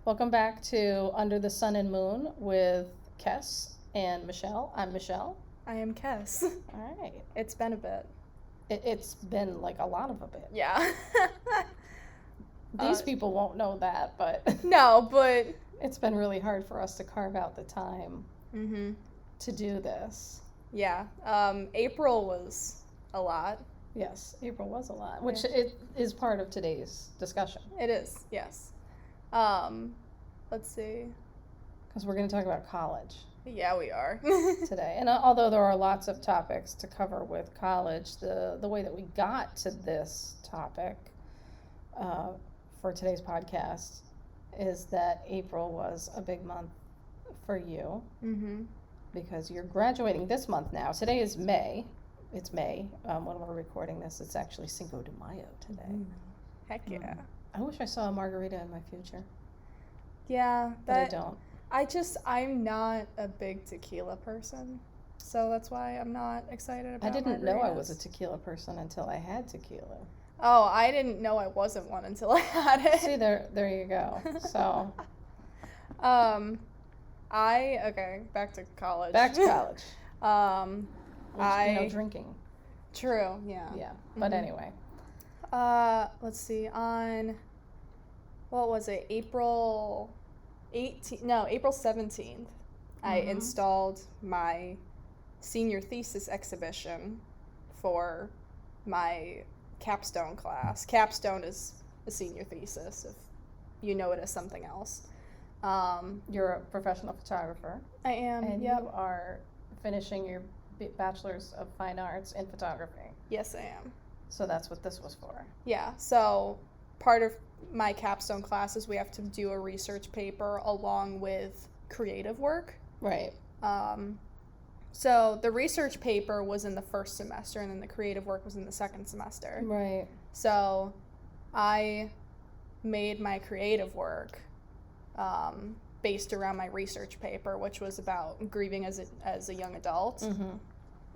Welcome back to Under the Sun and Moon with Kes and Michelle. I'm Michelle. I am Kes. All right. It's been a bit. It's been like a lot of a bit. Yeah. These people won't know that, but No, but it's been really hard for us to carve out the time to do this. Yeah. April was a lot. Yes, April was a lot, which it is part of today's discussion. It is, yes. Let's see. Because we're going to talk about college. Yeah, we are. Today. And although there are lots of topics to cover with college, the way that we got to this topic for today's podcast is that April was a big month for you because you're graduating this month now. Today is May. It's May. When we're recording this, it's actually Cinco de Mayo today. Heck yeah. I wish I saw a margarita in my future. Yeah, but I don't. I'm not a big tequila person, so that's why I'm not excited about I didn't margaritas. know I was a tequila person until I had tequila. Oh, I didn't know I wasn't one until I had it. See, there you go. So, back to college. Back to college. Drinking. True, yeah. Yeah, but anyway. Let's see, on, what was it, April 17th, I installed my senior thesis exhibition for my capstone class. Capstone is a senior thesis, if you know it as something else. You're a professional photographer. I am, and yep. you are finishing your Bachelor's of Fine Arts in Photography. Yes, I am. So that's what this was for. Yeah, so part of my capstone classes, we have to do a research paper along with creative work. Right. So the research paper was in the first semester, and then the creative work was in the second semester. Right. So I made my creative work based around my research paper, which was about grieving as a young adult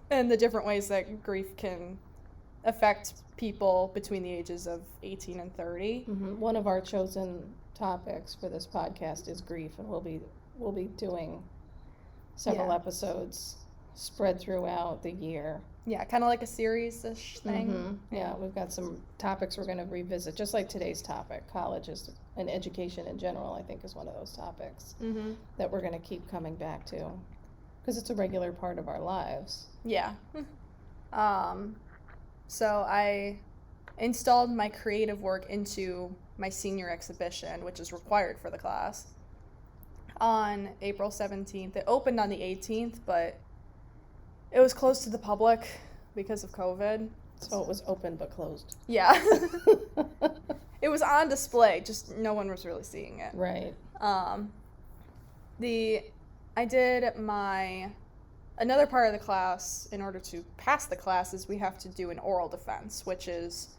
and the different ways that grief can affect people between the ages of 18 and 30. One of our chosen topics for this podcast is grief, and we'll be doing several episodes spread throughout the year. Yeah, kind of like a series-ish thing. Yeah, we've got some topics we're going to revisit, just like today's topic. College and education in general, I think, is one of those topics that we're going to keep coming back to because it's a regular part of our lives. Yeah. So I installed my creative work into my senior exhibition, which is required for the class, on April 17th. It opened on the 18th, but it was closed to the public because of COVID. So it was open but closed. Yeah. It was on display, just no one was really seeing it. Right. I did another part of the class. In order to pass the class, is we have to do an oral defense, which is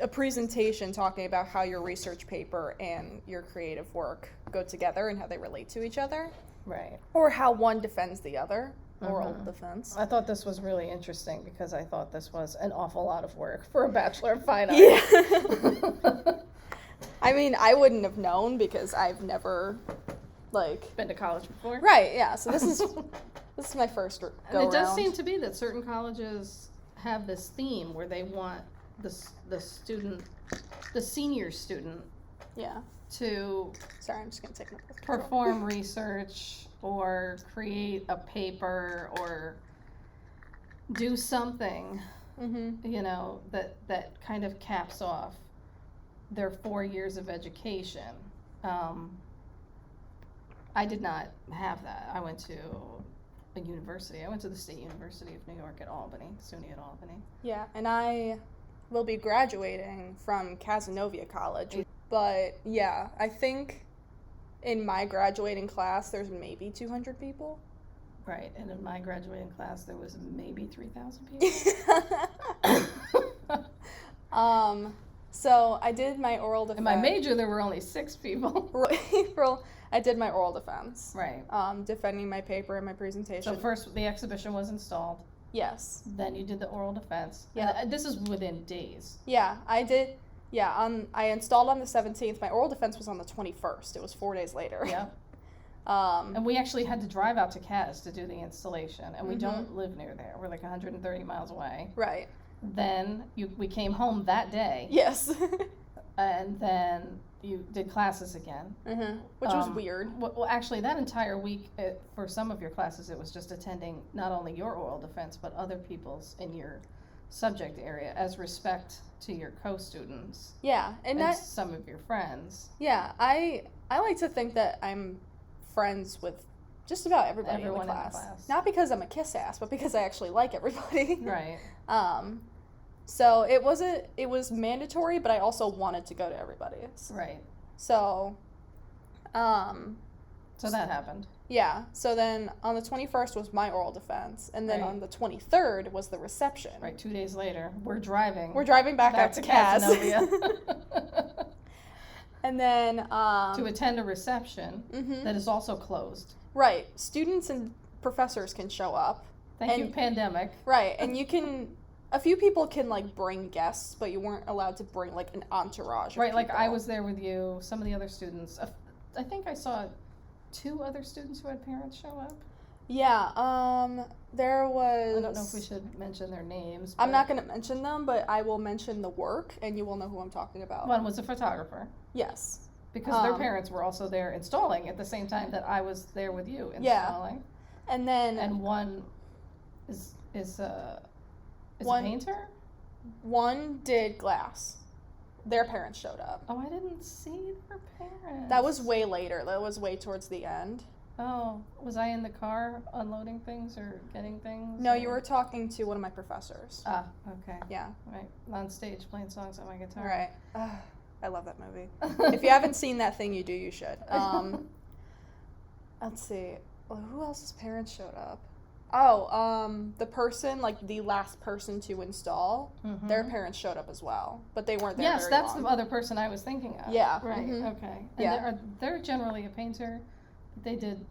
a presentation talking about how your research paper and your creative work go together and how they relate to each other. Right. Or how one defends the other. Oral defense. I thought this was really interesting because I thought this was an awful lot of work for a Bachelor of Fine Arts. Yeah. I mean, I wouldn't have known because I've never, been to college before. Right, yeah. So this is my first go And it does around. seem to be that certain colleges have this theme where they want the senior student to Sorry, I'm just going to take my perform research or create a paper or do something, that kind of caps off their 4 years of education. I did not have that. I went to a university. I went to the State University of New York at Albany, SUNY at Albany. Yeah, and I will be graduating from Casanova College. But, yeah, I think in my graduating class, there's maybe 200 people. Right, and in my graduating class, there was maybe 3,000 people. So I did my oral defense. In my major, there were only 6 people. I did my oral defense. Right. Defending my paper and my presentation. So first, the exhibition was installed. Yes. Then you did the oral defense. Yeah. And this is within days. Yeah, I did. Yeah, I installed on the 17th. My oral defense was on the 21st. It was 4 days later. Yeah. And we actually had to drive out to Kes to do the installation, and we don't live near there. We're like 130 miles away. Right. Then we came home that day. Yes. And then you did classes again. Which was weird. Well, actually, that entire week, for some of your classes, it was just attending not only your oral defense, but other people's in your subject area as respect to your co-students. Yeah, and that some of your friends. Yeah, I like to think that I'm friends with just about everyone in the class. Not because I'm a kiss ass, but because I actually like everybody. Right. So it was mandatory, but I also wanted to go to everybody's. Right. So so that happened. Yeah. So then on the 21st was my oral defense, and then on the 23rd was the reception. Right. 2 days later, we're driving back up to Casanova. And then to attend a reception that is also closed. Right. Students and professors can show up. Thank you, pandemic. Right. And a few people can like bring guests, but you weren't allowed to bring like an entourage. Right. Like I was there with you. Some of the other students. I think I saw 2 other students who had parents show up. Yeah, there was... I don't know if we should mention their names. I'm not going to mention them, but I will mention the work, and you will know who I'm talking about. One was a photographer. Yes. Because their parents were also there installing at the same time that I was there with you installing. Yeah. And then... And one is a painter? One did glass. Their parents showed up. Oh, I didn't see their parents. That was way later. That was way towards the end. Oh, was I in the car unloading things or getting things? No, you were talking to one of my professors. Ah, okay. Yeah. Right. On stage playing songs on my guitar. Right. I love that movie. If you haven't seen that thing, you should. Let's see. Well, who else's parents showed up? Oh, the person, like the last person to install, their parents showed up as well, but they weren't there Yes, very that's long. the other person I was thinking of. Yeah. Right, okay. And they're generally a painter. They did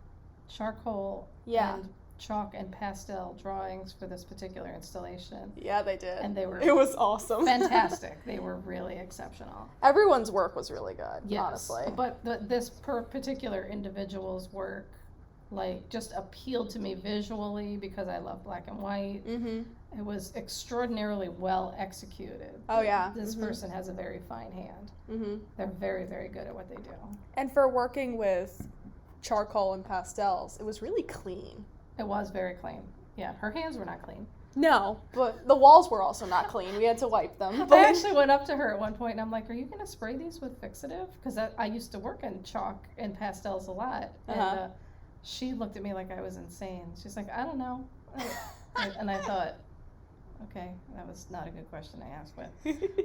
charcoal and chalk and pastel drawings for this particular installation. Yeah, they did. And it was awesome. Fantastic. They were really exceptional. Everyone's work was really good, honestly. But this particular individual's work like just appealed to me visually because I love black and white. It was extraordinarily well executed. Oh yeah. This person has a very fine hand. They're very, very good at what they do. And for working with charcoal and pastels, it was really clean. It was very clean. Yeah, her hands were not clean. No, but the walls were also not clean. We had to wipe them. I actually went up to her at one point and I'm like, are you going to spray these with fixative? Because I used to work in chalk and pastels a lot. And she looked at me like I was insane. She's like, I don't know. And I thought, okay, that was not a good question to ask. But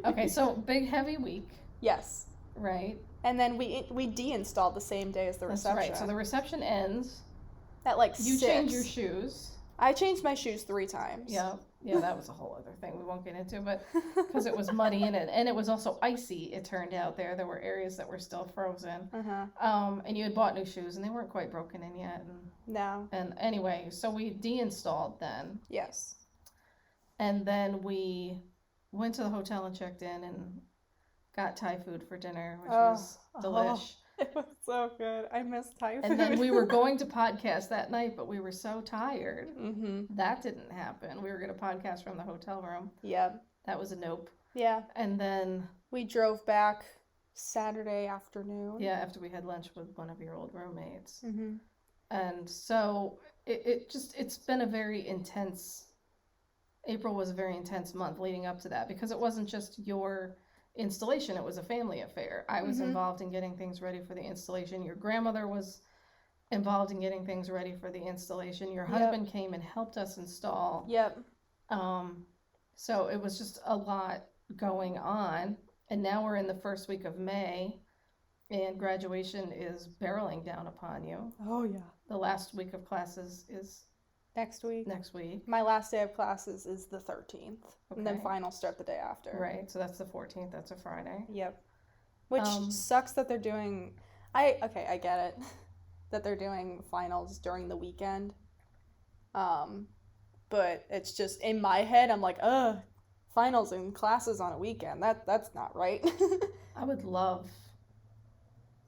okay, so big, heavy week. Yes. Right. And then we de-installed the same day as the reception. That's right. So the reception ends. At like You 6. change your shoes. I changed my shoes 3 times. Yeah, that was a whole other thing we won't get into, but because it was muddy in it, and it was also icy. It turned out there were areas that were still frozen. And you had bought new shoes, and they weren't quite broken in yet. No. And anyway, so we de-installed then. Yes. And then we went to the hotel and checked in and got Thai food for dinner, which was delish. It was so good. I miss Thai food. And then we were going to podcast that night, but we were so tired. That didn't happen. We were going to podcast from the hotel room. Yeah. That was a nope. Yeah. And then we drove back Saturday afternoon. Yeah, after we had lunch with one of your old roommates. And so it's been a very intense, April was a very intense month leading up to that because it wasn't just your installation, it was a family affair. I was involved in getting things ready for the installation. Your grandmother was involved in getting things ready for the installation. Your husband came and helped us install. So it was just a lot going on. And now we're in the first week of May and graduation is barreling down upon you. Oh yeah. The last week of classes is next week. My last day of classes is the 13th. And then finals start the day after. Right, so that's the 14th. That's a Friday. Yep. Which sucks that they're doing... I get it. That they're doing finals during the weekend. But it's just, in my head, I'm like, finals and classes on a weekend. That's not right. I would love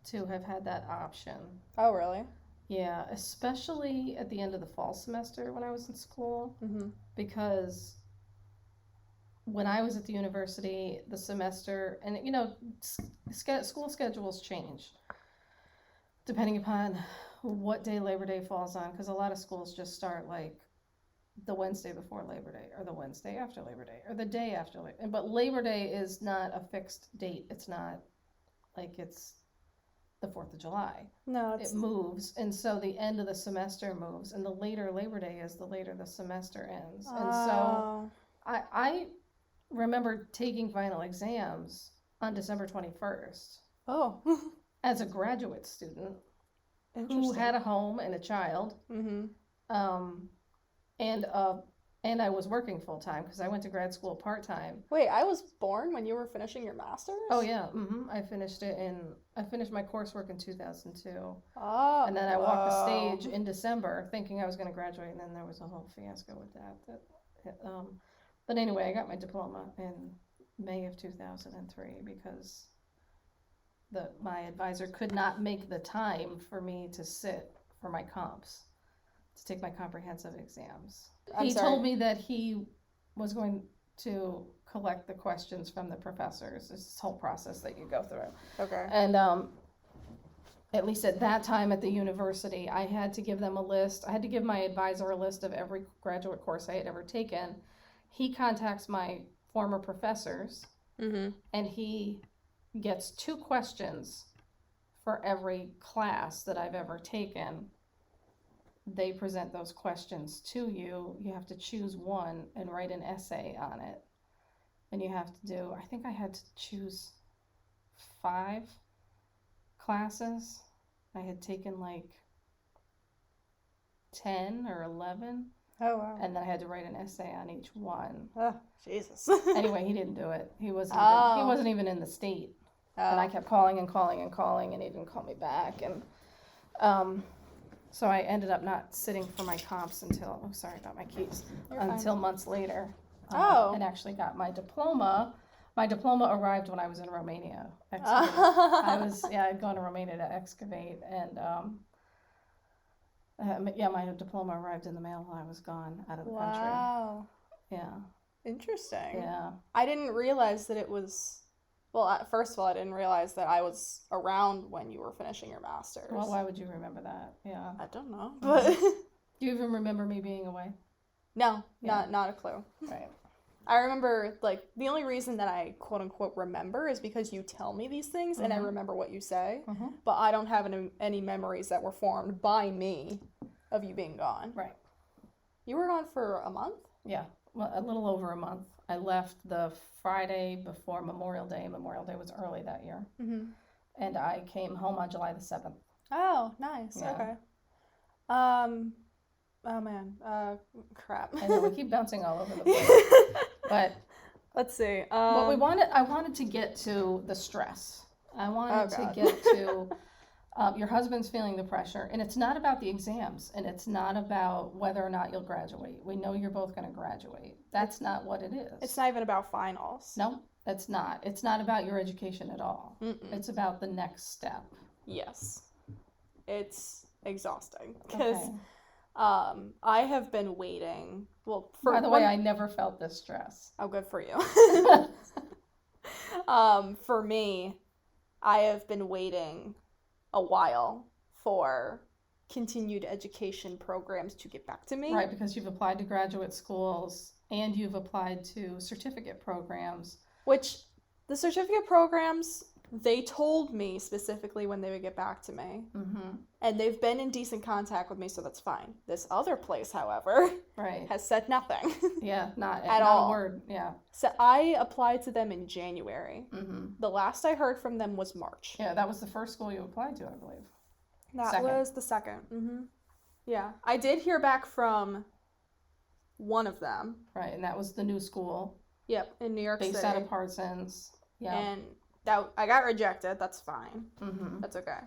to have had that option. Oh, really? Yeah, especially at the end of the fall semester when I was in school, Mm-hmm. because when I was at the university, the semester, and you know, school schedules change depending upon what day Labor Day falls on, because a lot of schools just start like the Wednesday before Labor Day, or the Wednesday after Labor Day, or the day after Labor Day. But Labor Day is not a fixed date. It's not like it's the 4th of July. No, It moves, and so the end of the semester moves, and the later Labor Day is, the later the semester ends. And so I remember taking final exams on December 21st Oh. as a graduate student who Interesting. had a home and a child. Mm-hmm. And I was working full time because I went to grad school part time. Wait, I was born when you were finishing your master's? Oh yeah, I finished my coursework in 2002. Oh. And then I walked the stage in December thinking I was going to graduate, and then there was a whole fiasco with that. But anyway, I got my diploma in May of 2003 because my advisor could not make the time for me to sit for my comps, to take my comprehensive exams. He told me that he was going to collect the questions from the professors. It's this whole process that you go through. Okay. And at least at that time at the university, I had to give them a list. I had to give my advisor a list of every graduate course I had ever taken. He contacts my former professors, Mm-hmm. and he gets 2 questions for every class that I've ever taken. They present those questions to you. You have to choose one and write an essay on it. And you have to do, I think I had to choose 5 classes. I had taken like 10 or 11. Oh, wow. And then I had to write an essay on each one. Oh, Jesus. Anyway, he didn't do it. He wasn't even in the state. And I kept calling and calling and calling, and he didn't call me back. And so I ended up not sitting for my comps until, oh, sorry about my keys, until months later. And actually got my diploma. My diploma arrived when I was in Romania. I'd gone to Romania to excavate, and my diploma arrived in the mail while I was gone out of the country. Wow. Yeah. Interesting. Yeah. I didn't realize that it was, well, first of all, I didn't realize that I was around when you were finishing your master's. Well, why would you remember that? Yeah. I don't know, but Do you even remember me being away? No, Yeah. not a clue. Right. I remember, like, the only reason that I quote unquote remember is because you tell me these things and I remember what you say, but I don't have any memories that were formed by me of you being gone. Right. You were gone for a month? Yeah. Well, a little over a month. I left the Friday before Memorial Day. Memorial Day was early that year. Mm-hmm. And I came home on July the 7th. Oh, nice. Yeah. Okay. Oh man. Crap. I know we keep bouncing all over the place. But let's see. what I wanted to get to the stress. I wanted to get to your husband's feeling the pressure, and it's not about the exams, and it's not about whether or not you'll graduate. We know you're both going to graduate. That's not what it is. It's not even about finals. No, it's not. It's not about your education at all. Mm-mm. It's about the next step. Yes. It's exhausting because Okay. I have been waiting. Well, By the way, I never felt this stress. Oh, good for you. For me, I have been waiting a while for continued education programs to get back to me. Right, because you've applied to graduate schools and you've applied to certificate programs. Which, the certificate programs, they told me specifically when they would get back to me. Mm-hmm. And they've been in decent contact with me, so that's fine. This other place, however, Right. has said nothing. Yeah, not At all. a word. Yeah. So I applied to them in January. Mm-hmm. The last I heard from them was March. Yeah, that was the first school you applied to, I believe. That Second. was the second. Mm-hmm. Yeah. I did hear back from one of them. Right, and that was the new school. Yep, in New York Based City. out of Parsons. Yeah. And that I got rejected. That's fine. Mm-hmm. That's okay.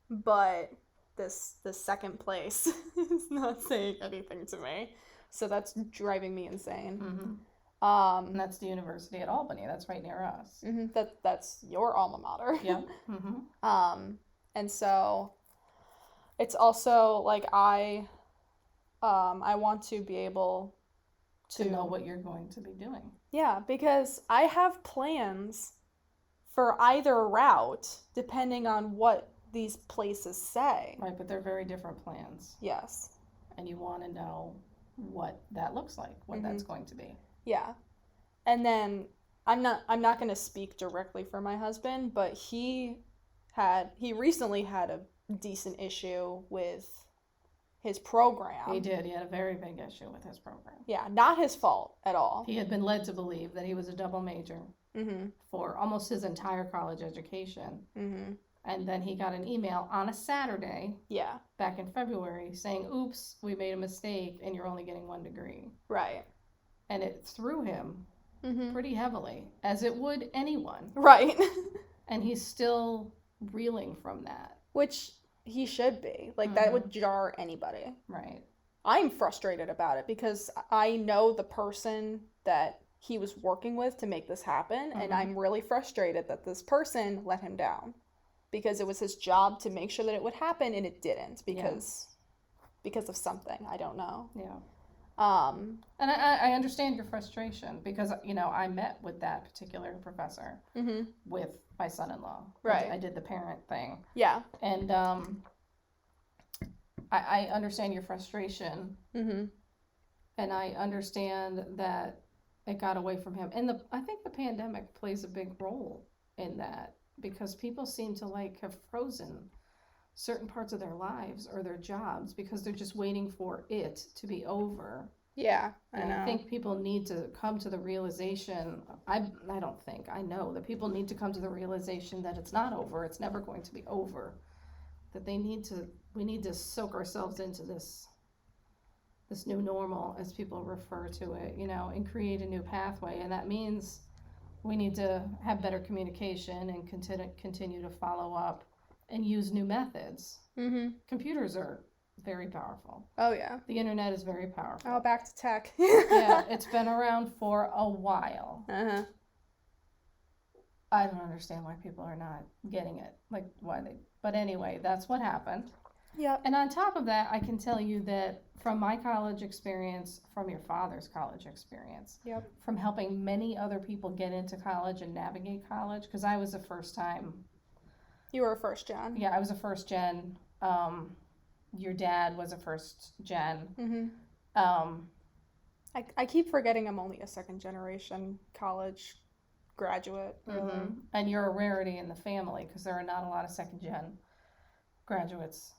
But this second place is not saying anything to me, so that's driving me insane. And that's the University at Albany. That's right near us. That's your alma mater. Yeah. And so it's also like I want to be able to know what you're going to be doing. Yeah, because I have plans for either route depending on what these places say. Right, but they're very different plans. Yes. And you want to know what that looks like, what that's going to be. Yeah. And then I'm not going to speak directly for my husband, but he recently had a decent issue with his program. He did. He had a very big issue with his program. Yeah, not his fault at all. He had been led to believe that he was a double major for almost his entire college education. And then he got an email on a Saturday back in February saying, oops, we made a mistake and you're only getting 1 degree. Right. And it threw him pretty heavily, as it would anyone. Right. And he's still reeling from that. Which he should be. Like, that would jar anybody. Right. I'm frustrated about it because I know the person that he was working with to make this happen, and I'm really frustrated that this person let him down. Because it was his job to make sure that it would happen, and it didn't because of something. I don't know. Yeah. And I understand your frustration because, I met with that particular professor with my son-in-law. Right. I did the parent thing. Yeah. And I understand your frustration. And I understand that it got away from him. And I think the pandemic plays a big role in that because people seem to have frozen certain parts of their lives or their jobs because they're just waiting for it to be over. Yeah, and I think people need to come to the realization, I know that people need to come to the realization that it's not over, it's never going to be over. That we need to soak ourselves into this new normal, as people refer to it, and create a new pathway. And that means we need to have better communication and continue to follow up and use new methods. Computers are very powerful. Oh, yeah. The internet is very powerful. Oh, back to tech. Yeah, it's been around for a while. I don't understand why people are not getting it. But anyway, that's what happened. Yeah. And on top of that, I can tell you that from my college experience, from your father's college experience, from helping many other people get into college and navigate college, because I was a first time. You were a first gen. Yeah, I was a first gen. Your dad was a first gen. I keep forgetting I'm only a second generation college graduate. Really. And you're a rarity in the family because there are not a lot of second gen graduates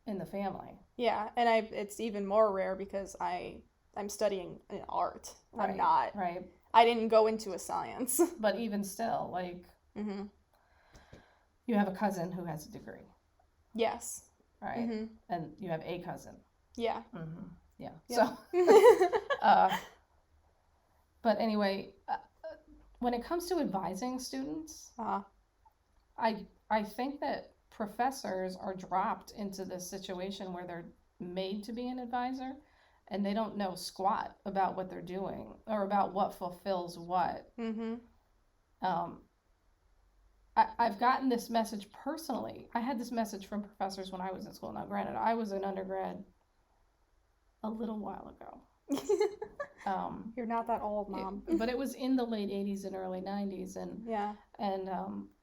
in the family. Yeah, and it's even more rare because I'm studying an art. Right, I'm not. Right. I didn't go into a science. But even still, you have a cousin who has a degree. Yes. Right. And you have a cousin. Yeah. Yeah. So, but anyway, when it comes to advising students, I think that professors are dropped into this situation where they're made to be an advisor and they don't know squat about what they're doing or about what fulfills what. I've gotten this message personally. I had this message from professors when I was in school. Now, granted, I was an undergrad a little while ago. You're not that old, Mom. But it was in the late 80s and early 90s. And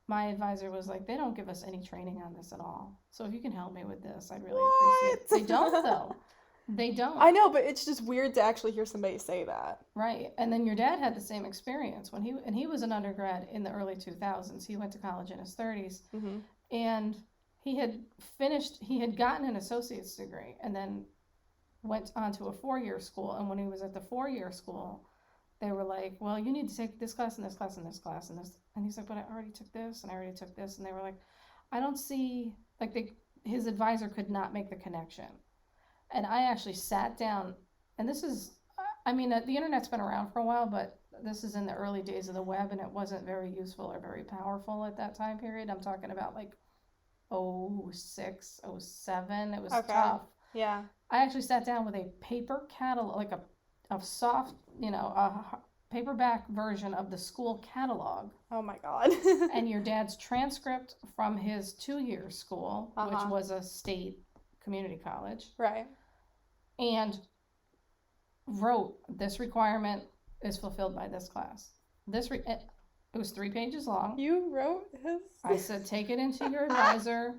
my advisor was like, they don't give us any training on this at all. So if you can help me with this, I'd really appreciate it. They don't, though. They don't. I know, but it's just weird to actually hear somebody say that. Right. And then your dad had the same experience when he was an undergrad in the early 2000s. He went to college in his 30s. And he had gotten an associate's degree and then went on to a 4-year school. And when he was at the 4-year school, they were like, well, you need to take this class and this class and this class and this. And he's like, but I already took this and I already took this. And they were like, I don't see, his advisor could not make the connection. And I actually sat down, and this is, the internet's been around for a while, but this is in the early days of the web, and it wasn't very useful or very powerful at that time period. I'm talking about 06, 07. It was tough. Yeah. I actually sat down with a paper catalog, of soft, a paperback version of the school catalog. Oh my God. And your dad's transcript from his 2-year school, which was a state community college. Right. And wrote, this requirement is fulfilled by this class. It was 3 pages long. You wrote his? I said, take it into your advisor.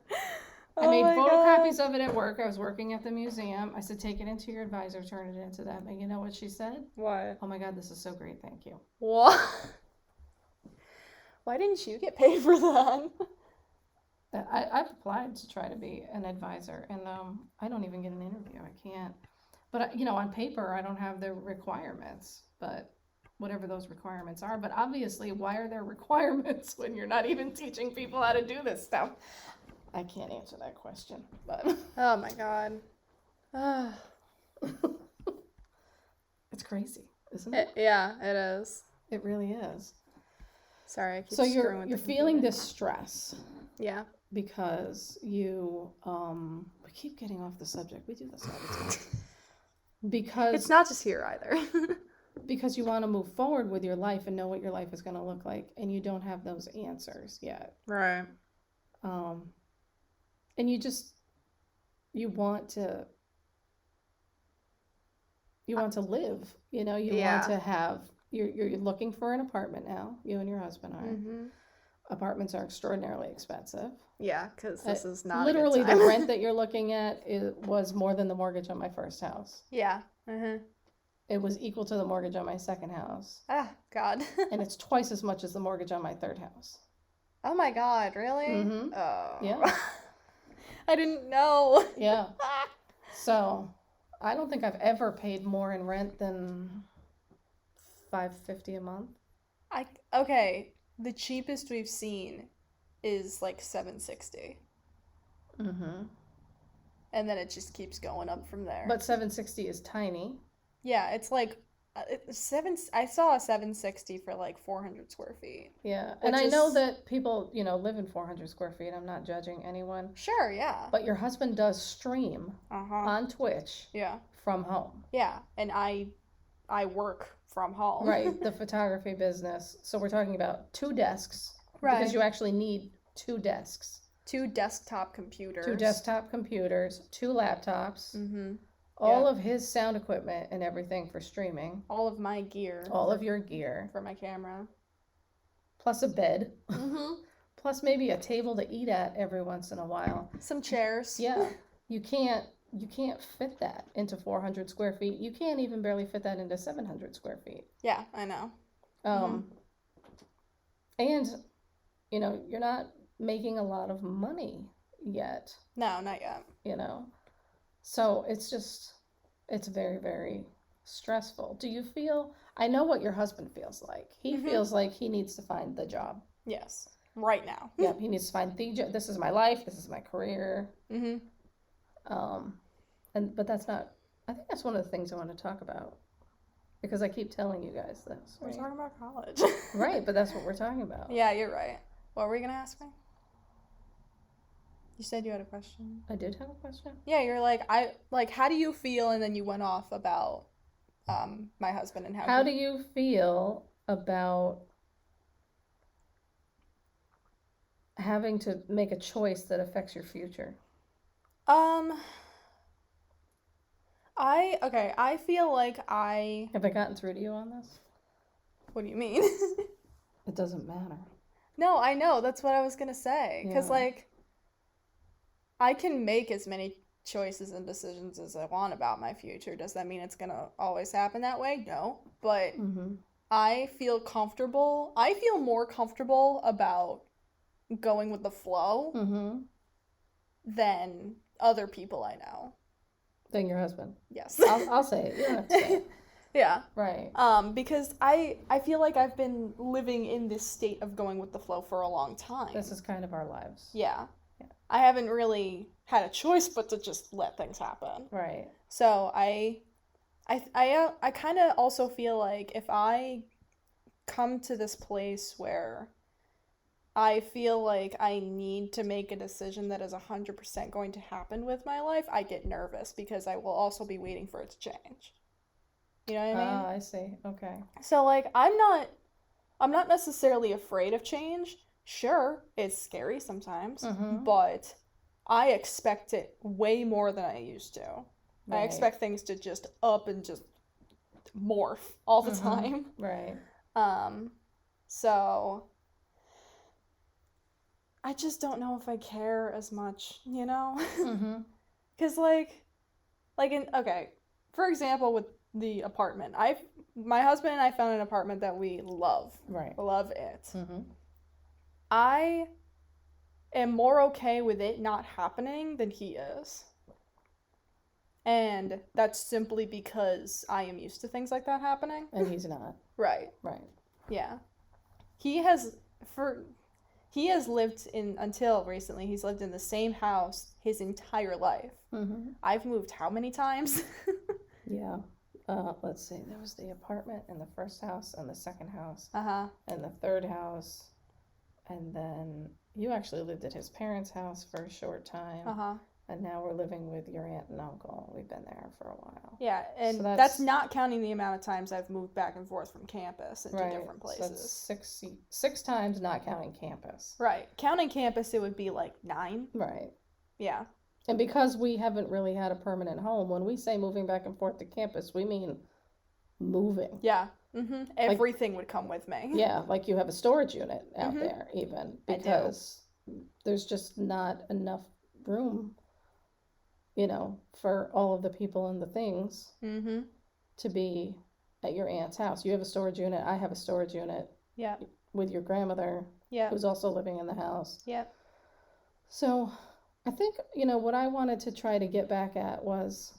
I made photocopies of it at work. I was working at the museum. I said, take it into your advisor, turn it into them. And you know what she said? What? Oh my God, this is so great. Thank you. What? Why didn't you get paid for that? I've applied to try to be an advisor, and I don't even get an interview. I can't. But, on paper, I don't have the requirements, but whatever those requirements are. But obviously, why are there requirements when you're not even teaching people how to do this stuff? I can't answer that question, but. Oh my God. It's crazy, isn't it? Yeah, it is. It really is. Sorry, I keep So you're feeling this stress. Yeah. Because you, we keep getting off the subject. We do this all the time. Because it's not just here either. Because you want to move forward with your life and know what your life is going to look like, and you don't have those answers yet. Right. And you want to live, you want to have, you're looking for an apartment now, you and your husband are. Mm-hmm. Apartments are extraordinarily expensive. Yeah, because this is not literally the rent that you're looking at was more than the mortgage on my first house. Yeah. Mm-hmm. It was equal to the mortgage on my second house. Ah, God. And it's twice as much as the mortgage on my third house. Oh my God, really? Mm-hmm. Oh. Yeah. I didn't know. Yeah. So, I don't think I've ever paid more in rent than $550 a month. Okay, the cheapest we've seen is like $760. Mm-hmm. And then it just keeps going up from there. But $760 is tiny. Yeah, it's like I saw a $760 for like 400 square feet. Yeah, and I know that people, live in 400 square feet. I'm not judging anyone. Sure, yeah. But your husband does stream on Twitch. Yeah. From home. Yeah, and I work from home. Right, the photography business. So we're talking about 2 desks. Right. Because you actually need 2 desks. 2 desktop computers. 2 desktop computers, 2 laptops. Mm-hmm. All of his sound equipment and everything for streaming. All of my gear. All of your gear. For my camera. Plus a bed. Mm-hmm. Plus maybe a table to eat at every once in a while. Some chairs. Yeah. You can't fit that into 400 square feet. You can't even barely fit that into 700 square feet. Yeah, I know. And, you're not making a lot of money yet. No, not yet. So it's very, very stressful. Do you feel, I know what your husband feels like. He feels like he needs to find the job. Yes. Right now. Yeah, he needs to find the job. This is my life. This is my career. Mm-hmm. But that's not, I think that's one of the things I want to talk about. Because I keep telling you guys this. We're talking about college. Right, but that's what we're talking about. Yeah, you're right. What were you going to ask me? You said you had a question. I did have a question? Yeah, you're like, how do you feel? And then you went off about my husband and how do you feel about having to make a choice that affects your future? I feel like Have I gotten through to you on this? What do you mean? It doesn't matter. No, I know. That's what I was going to say. Because, I can make as many choices and decisions as I want about my future. Does that mean it's going to always happen that way? No. But I feel comfortable. I feel more comfortable about going with the flow than other people I know. Than your husband? Yes. I'll say it. You don't have to say it. Yeah. Right. Because I feel like I've been living in this state of going with the flow for a long time. This is kind of our lives. Yeah. I haven't really had a choice but to just let things happen. Right. So I kind of also feel like if I come to this place where I feel like I need to make a decision that is 100% going to happen with my life, I get nervous because I will also be waiting for it to change. You know what I mean? I see. Okay. So, like, I'm not necessarily afraid of change. Sure, it's scary sometimes, but I expect it way more than I used to. I Right. expect things to just up and just morph all the time. Right. So I just don't know if I care as much, you know? Because, for example, with the apartment, my husband and I found an apartment that we love. Right. Love it. I am more okay with it not happening than he is. And that's simply because I am used to things like that happening. And he's not. Right. Right. Yeah. He has lived until recently, he's lived in the same house his entire life. I've moved how many times? Yeah. Let's see. There was the apartment and the first house and the second house. And the third house. And then you actually lived at his parents' house for a short time. And now we're living with your aunt and uncle. We've been there for a while. Yeah, and so that's not counting the amount of times I've moved back and forth from campus into different places. So that's six times, not counting campus. Right. Counting campus, it would be like 9. Right. Yeah. And because we haven't really had a permanent home, when we say moving back and forth to campus, we mean moving. Yeah. Everything would come with me. Yeah, like you have a storage unit out there even, because there's just not enough room, you know, for all of the people and the things to be at your aunt's house. You have a storage unit. I have a storage unit. Yeah. With your grandmother. Yeah. Who's also living in the house. Yeah. So I think, you know, what I wanted to try to get back at was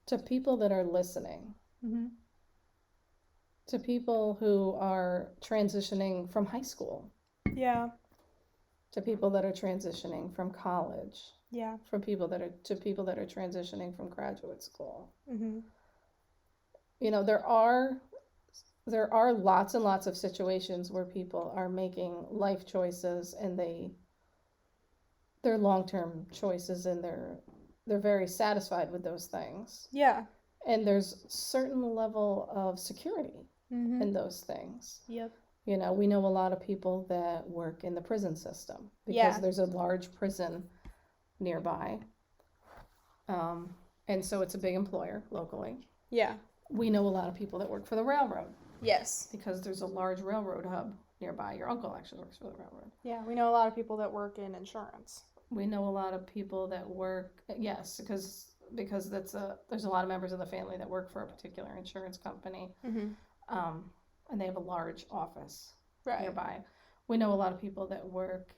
to people that are listening. To people who are transitioning from high school. Yeah. To people that are transitioning from college. Yeah. To people that are transitioning from graduate school. You know, there are lots and lots of situations where people are making life choices, and they're long-term choices, and they're very satisfied with those things. Yeah. And there's a certain level of security in those things. Yep. You know, we know a lot of people that work in the prison system because there's a large prison nearby. And so it's a big employer locally. Yeah. We know a lot of people that work for the railroad. Yes. Because there's a large railroad hub nearby. Your uncle actually works for the railroad. Yeah, we know a lot of people that work in insurance. We know a lot of people that work, yes, because there's a lot of members of the family that work for a particular insurance company. And they have a large office nearby. We know a lot of people that work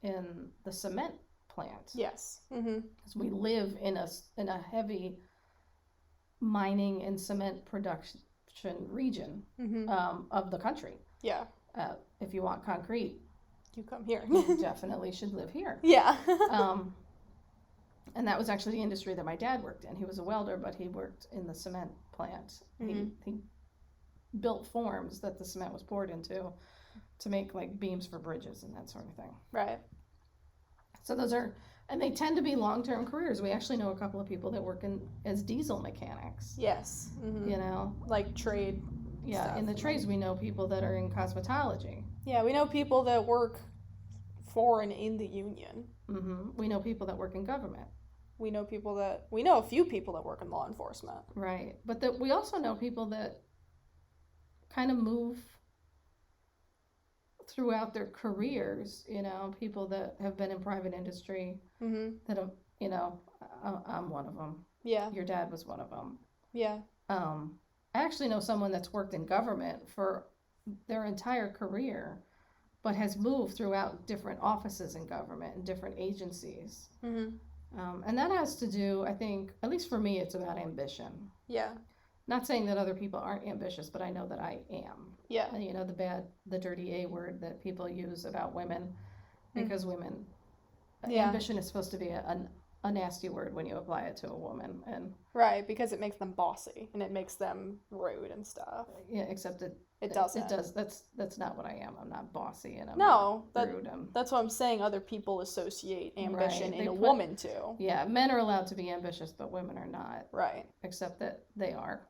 in the cement plant. Yes. Because we live in a heavy mining and cement production region of the country. Yeah. If you want concrete, you come here. You definitely should live here. Yeah. And that was actually the industry that my dad worked in. He was a welder, but he worked in the cement plant. He built forms that the cement was poured into to make like beams for bridges and that sort of thing. Right. So and they tend to be long-term careers. We actually know a couple of people that work as diesel mechanics. Yes. You know, like trade. Yeah, stuff. in the trades we know people that are in cosmetology. Yeah, we know people that work for and in the union. We know people that work in government. We know a few people that work in law enforcement. Right, but we also know people that kind of move throughout their careers, you know, people that have been in private industry that have, you know, I'm one of them. Yeah. Your dad was one of them. Yeah. I actually know someone that's worked in government for their entire career, but has moved throughout different offices in government and different agencies. And that has to do, I think, at least for me, it's about ambition. Yeah. Not saying that other people aren't ambitious, but I know that I am. Yeah. And, you know, the dirty A word that people use about women, because women, ambition is supposed to be a nasty word when you apply it to a woman. And right, because it makes them bossy and it makes them rude and stuff. Yeah, except It doesn't. It does. That's not what I am. I'm not bossy and I'm No, not rude. that's what I'm saying. Other people associate ambition Right. in a woman too. Yeah, men are allowed to be ambitious, but women are not. Right. Except that they are.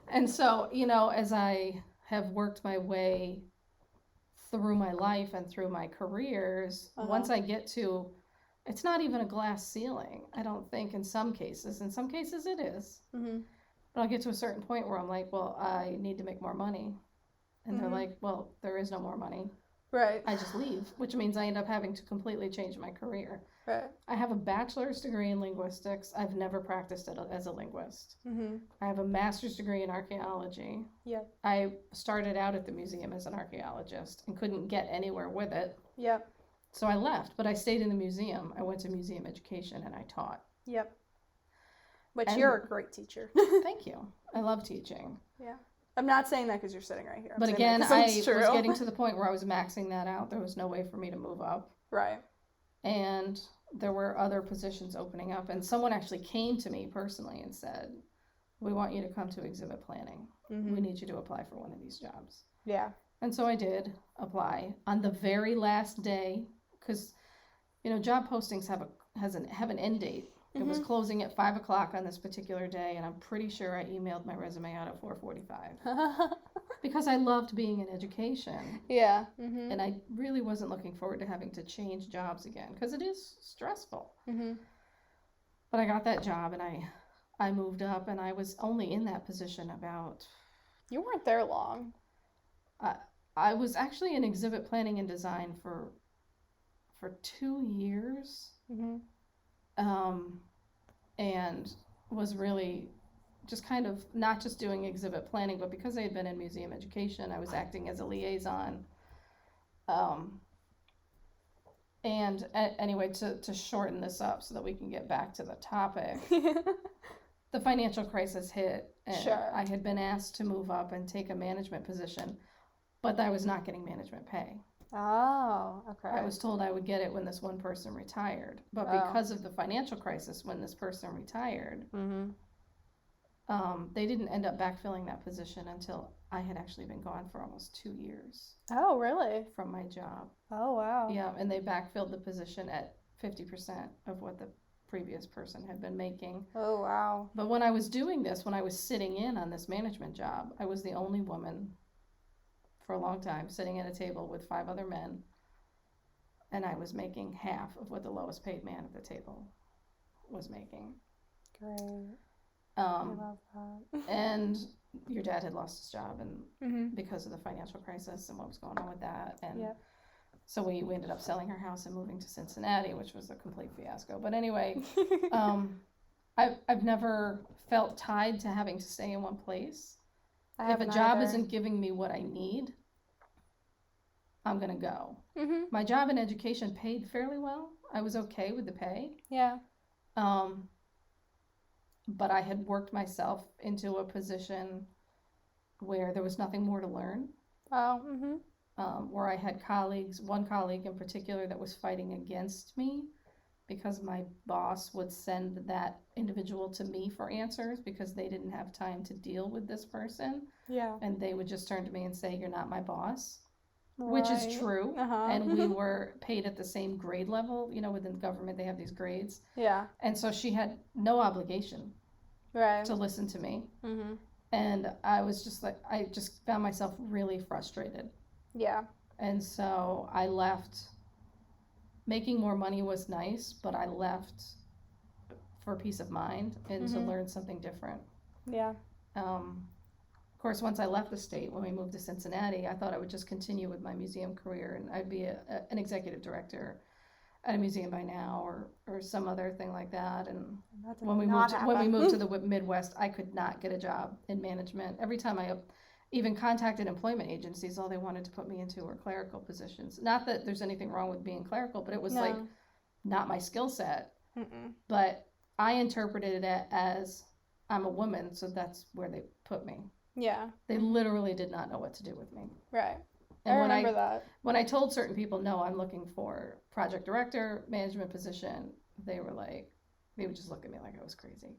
And so, as I have worked my way through my life and through my careers, once I get to, it's not even a glass ceiling, I don't think, in some cases. In some cases it is. But I'll get to a certain point where I'm like, well, I need to make more money. And they're like, well, there is no more money. Right. I just leave, which means I end up having to completely change my career. Right. I have a bachelor's degree in linguistics. I've never practiced as a linguist. I have a master's degree in archaeology. Yep. I started out at the museum as an archaeologist and couldn't get anywhere with it. Yep. So I left, but I stayed in the museum. I went to museum education and I taught. Yep. Which you're a great teacher. Thank you. I love teaching. Yeah. I'm not saying that because you're sitting right here. But again, I was getting to the point where I was maxing that out. There was no way for me to move up. Right. And there were other positions opening up. And someone actually came to me personally and said, we want you to come to exhibit planning. We need you to apply for one of these jobs. Yeah. And so I did apply on the very last day because, job postings have an end date. It was closing at 5:00 on this particular day, and I'm pretty sure I emailed my resume out at 4:45 because I loved being in education. Yeah. And I really wasn't looking forward to having to change jobs again because it is stressful. But I got that job, and I moved up, and I was only in that position about... You weren't there long. I was actually in exhibit planning and design for 2 years. And was really just kind of not just doing exhibit planning, but because I had been in museum education, I was acting as a liaison. And anyway, to shorten this up so that we can get back to the topic, the financial crisis hit, and I had been asked to move up and take a management position, but I was not getting management pay. Oh, okay. I was told I would get it when this one person retired, but because of the financial crisis, when this person retired, they didn't end up backfilling that position until I had actually been gone for almost 2 years. Oh, really? From my job. Oh, wow. Yeah, and they backfilled the position at 50% of what the previous person had been making. Oh, wow. But when I was doing this, when I was sitting in on this management job, I was the only woman for a long time, sitting at a table with 5 other men, and I was making half of what the lowest paid man at the table was making. Great. I love that. And your dad had lost his job, and because of the financial crisis and what was going on with that, and so we ended up selling our house and moving to Cincinnati, which was a complete fiasco. But anyway, I've never felt tied to having to stay in one place. If a job isn't giving me what I need, I'm going to go. My job in education paid fairly well. I was okay with the pay. Yeah. But I had worked myself into a position where there was nothing more to learn. Oh, where I had one colleague in particular that was fighting against me because my boss would send that individual to me for answers because they didn't have time to deal with this person. Yeah. And they would just turn to me and say, "You're not my boss," which is true. And we were paid at the same grade level. Within government, they have these grades. Yeah. And so she had no obligation to listen to me. And I was just like, I just found myself really frustrated. Yeah. And so I left. Making more money was nice, but I left for peace of mind and to learn something different. Yeah. Of course, once I left the state, when we moved to Cincinnati, I thought I would just continue with my museum career and I'd be an executive director at a museum by now or some other thing like that. And when we moved to the Midwest, I could not get a job in management. Every time I even contacted employment agencies, all they wanted to put me into were clerical positions. Not that there's anything wrong with being clerical, but it was like not my skill set. But I interpreted it as I'm a woman, so that's where they put me. Yeah. They literally did not know what to do with me. Right. And I remember that. When I told certain people, no, I'm looking for project director, management position, they would just look at me like I was crazy.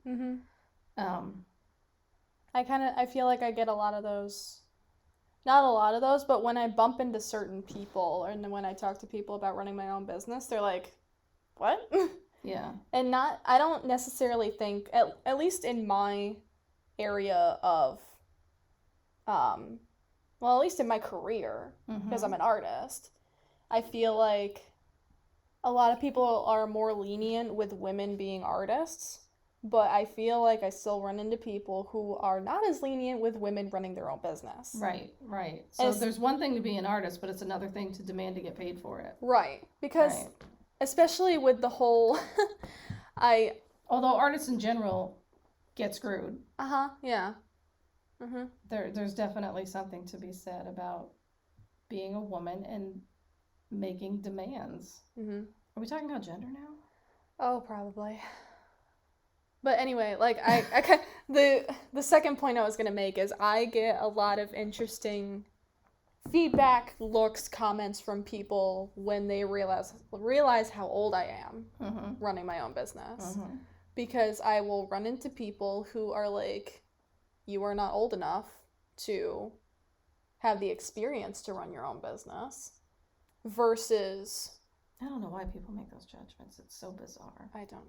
I feel like I get a lot of those, not a lot of those, but when I bump into certain people and when I talk to people about running my own business, they're like, what? Yeah. And I don't necessarily think, at least in my area of, well, at least in my career, because I'm an artist, I feel like a lot of people are more lenient with women being artists, but I feel like I still run into people who are not as lenient with women running their own business. Right. So there's one thing to be an artist, but it's another thing to demand to get paid for it. Right. Because especially with the whole although artists in general get screwed. Yeah. There's definitely something to be said about being a woman and making demands. Are we talking about gender now? Oh, probably. But anyway, like the second point I was gonna make is I get a lot of interesting feedback, looks, comments from people when they realize how old I am running my own business. Because I will run into people who are like, you are not old enough to have the experience to run your own business, versus... I don't know why people make those judgments. It's so bizarre. I don't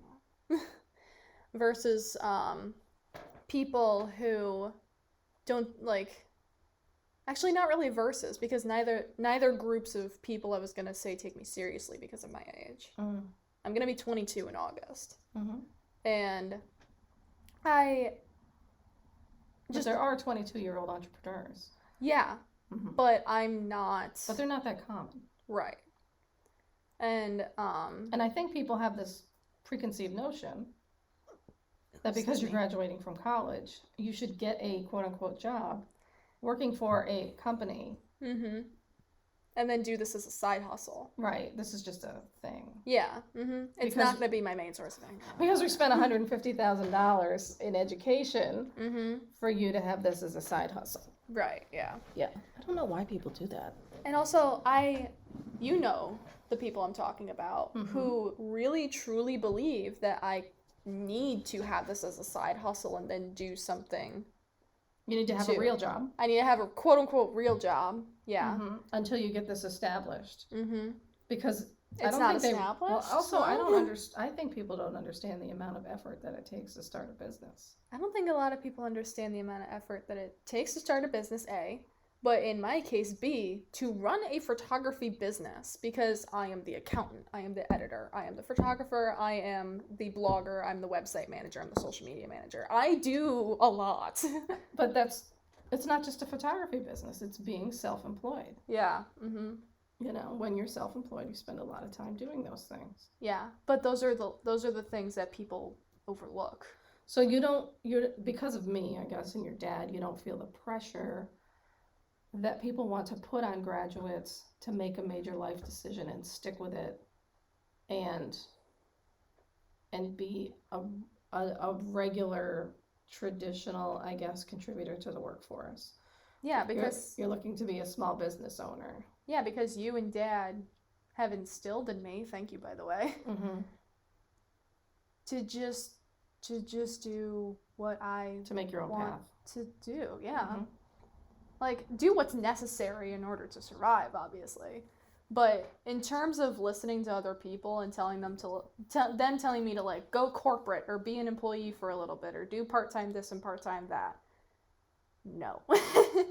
know. Versus people who don't, like... Actually, not really versus, because neither groups of people I was going to say take me seriously because of my age. I'm going to be 22 in August. And but there are 22-year-old entrepreneurs. Yeah, but I'm not... But they're not that common. Right. And I think people have this preconceived notion that because you're graduating from college, you should get a quote-unquote job working for a company. And then do this as a side hustle. Right. This is just a thing. Yeah. It's not going to be my main source of income. Because we spent $150,000 in education for you to have this as a side hustle. Right, yeah. Yeah. I don't know why people do that. And also, you know the people I'm talking about who really truly believe that I need to have this as a side hustle and then do something. You need to have a real job. I need to have a quote-unquote real job. Yeah. Until you get this established. Because it's not established. Well, also, I think people don't understand the amount of effort that it takes to start a business. I don't think a lot of people understand the amount of effort that it takes to start a business, A. But in my case, B, to run a photography business, because I am the accountant, I am the editor, I am the photographer, I am the blogger, I'm the website manager, I'm the social media manager. I do a lot. But it's not just a photography business, it's being self-employed. Yeah. You know, when you're self-employed, you spend a lot of time doing those things. Yeah, but those are the things that people overlook. So you're because of me, I guess, and your dad, you don't feel the pressure that people want to put on graduates to make a major life decision and stick with it and be a regular, traditional, I guess, contributor to the workforce. Yeah, because you're looking to be a small business owner. Yeah, because you and Dad have instilled in me, thank you, by the way, to just do what I to make your own want path to do. Yeah. Like, do what's necessary in order to survive, obviously. But in terms of listening to other people and telling them them telling me to, like, go corporate or be an employee for a little bit or do part-time this and part-time that, no.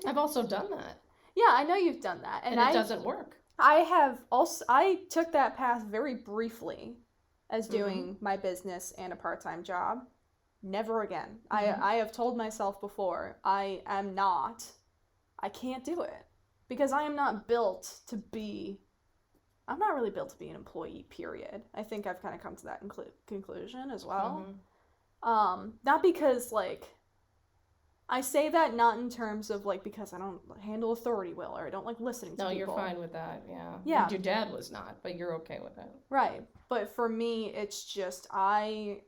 I've also done that. Yeah, I know you've done that. And it doesn't work. I took that path very briefly as doing my business and a part-time job. Never again. I have told myself before, I can't do it because I am not built to be, I'm not really built to be an employee, period. I think I've kind of come to that conclusion as well. Not because, like, I say that not in terms of, like, because I don't handle authority well or I don't like listening to people. No, you're fine with that, yeah. Yeah. Your dad was not, but you're okay with it. Right. But for me, it's just, I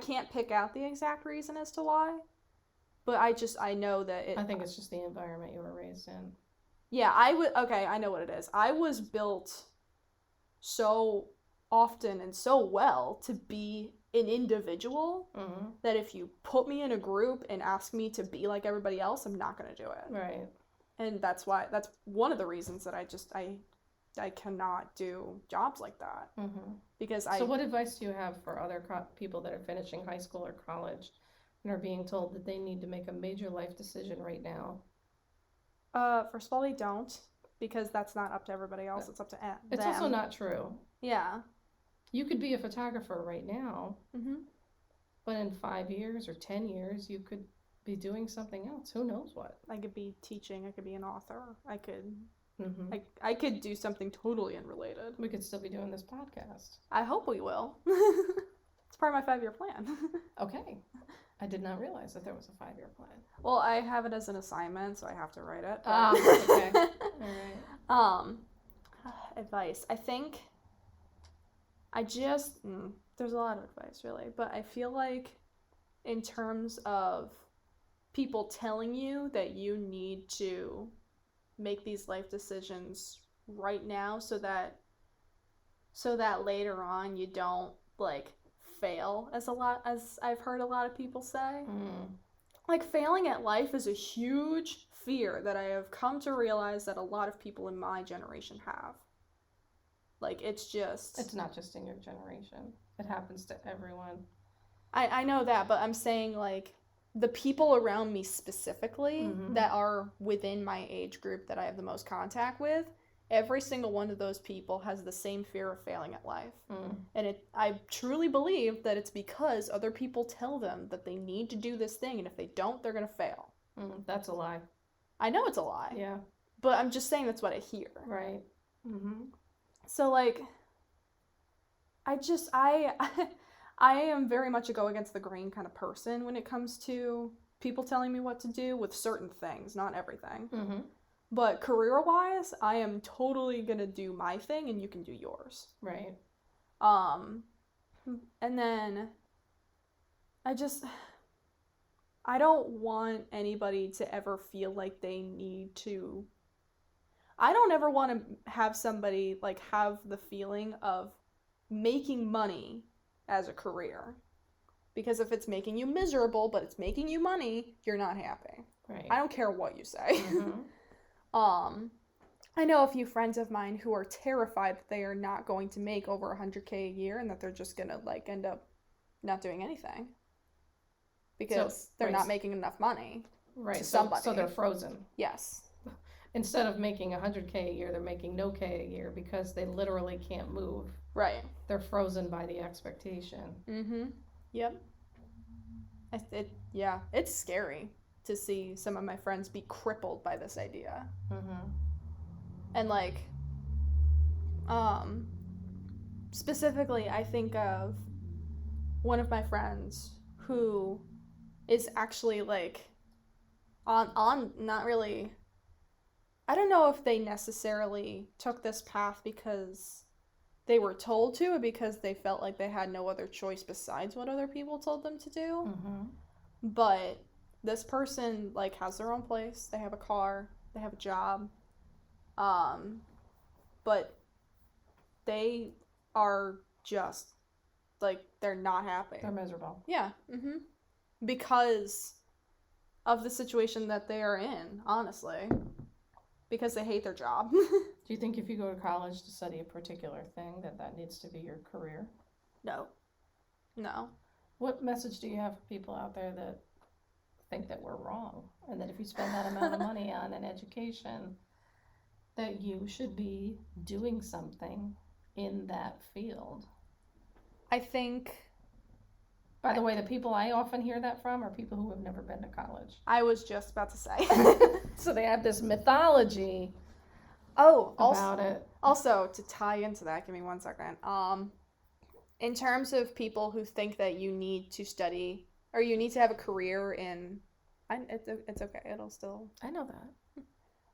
can't pick out the exact reason as to why. But I know that I think it's just the environment you were raised in. Yeah, okay, I know what it is. I was built so often and so well to be an individual, that if you put me in a group and ask me to be like everybody else, I'm not going to do it. Right. And that's one of the reasons that I cannot do jobs like that. Because So what advice do you have for other people that are finishing high school or college and are being told that they need to make a major life decision right now? First of all, they don't, because that's not up to everybody else. It's up to them. It's also not true. Yeah. You could be a photographer right now, but in 5 years or 10 years, you could be doing something else. Who knows what? I could be teaching. I could be an author. I could do something totally unrelated. We could still be doing this podcast. I hope we will. It's part of my 5-year plan. Okay. I did not realize that there was a 5-year plan. Well, I have it as an assignment, so I have to write it. Okay. All right. Advice. I think there's a lot of advice, really, but I feel like in terms of people telling you that you need to make these life decisions right now so that later on you don't, like, fail as I've heard a lot of people say. Like, failing at life is a huge fear that I have come to realize that a lot of people in my generation have. Like, it's not just in your generation. It happens to everyone. I know that, but I'm saying, like, the people around me specifically that are within my age group that I have the most contact with, every single one of those people has the same fear of failing at life. And I truly believe that it's because other people tell them that they need to do this thing, and if they don't, they're going to fail. That's a lie. I know it's a lie. Yeah. But I'm just saying that's what I hear. Right. So, like, I am very much a go against the grain kind of person when it comes to people telling me what to do with certain things, not everything. But career-wise, I am totally gonna do my thing and you can do yours. Right. And then I don't want anybody to ever feel like they need to. I don't ever want to have somebody, like, have the feeling of making money as a career. Because if it's making you miserable, but it's making you money, you're not happy. Right. I don't care what you say. I know a few friends of mine who are terrified that they are not going to make over $100K a year and that they're just going to, like, end up not doing anything. Because they're not making enough money to somebody. So they're frozen. Yes. Instead of making $100K a year, they're making no K a year because they literally can't move. Right. They're frozen by the expectation. Yep. It's scary to see some of my friends be crippled by this idea. And, like, specifically, I think of one of my friends who is actually, like, on not really, I don't know if they necessarily took this path because they were told to or because they felt like they had no other choice besides what other people told them to do. But this person, like, has their own place. They have a car. They have a job. But they are just, like, they're not happy. They're miserable. Yeah. Because of the situation that they are in, honestly. Because they hate their job. Do you think if you go to college to study a particular thing that needs to be your career? No. What message do you have for people out there that think that we're wrong and that if you spend that amount of money on an education that you should be doing something in that field? I think... By the way, the people I often hear that from are people who have never been to college. I was just about to say. So they have this mythology about it. Also, to tie into that, give me 1 second. In terms of people who think that you need to study or you need to have a career in, it's okay. It'll still. I know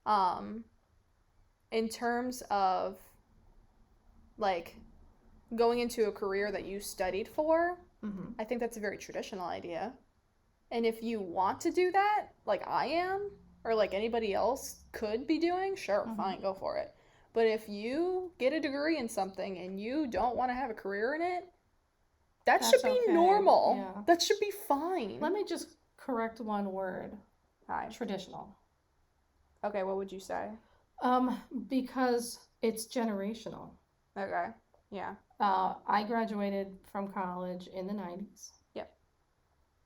that. In terms of, like, going into a career that you studied for, I think that's a very traditional idea. And if you want to do that, like I am, or like anybody else could be doing, sure, fine, go for it. But if you get a degree in something and you don't want to have a career in it, That That's should be okay. normal. Yeah. That should be fine. Let me just correct one word. Hi. Traditional. Okay, what would you say? Because it's generational. Okay. Yeah. I graduated from college in the 90s. Yep.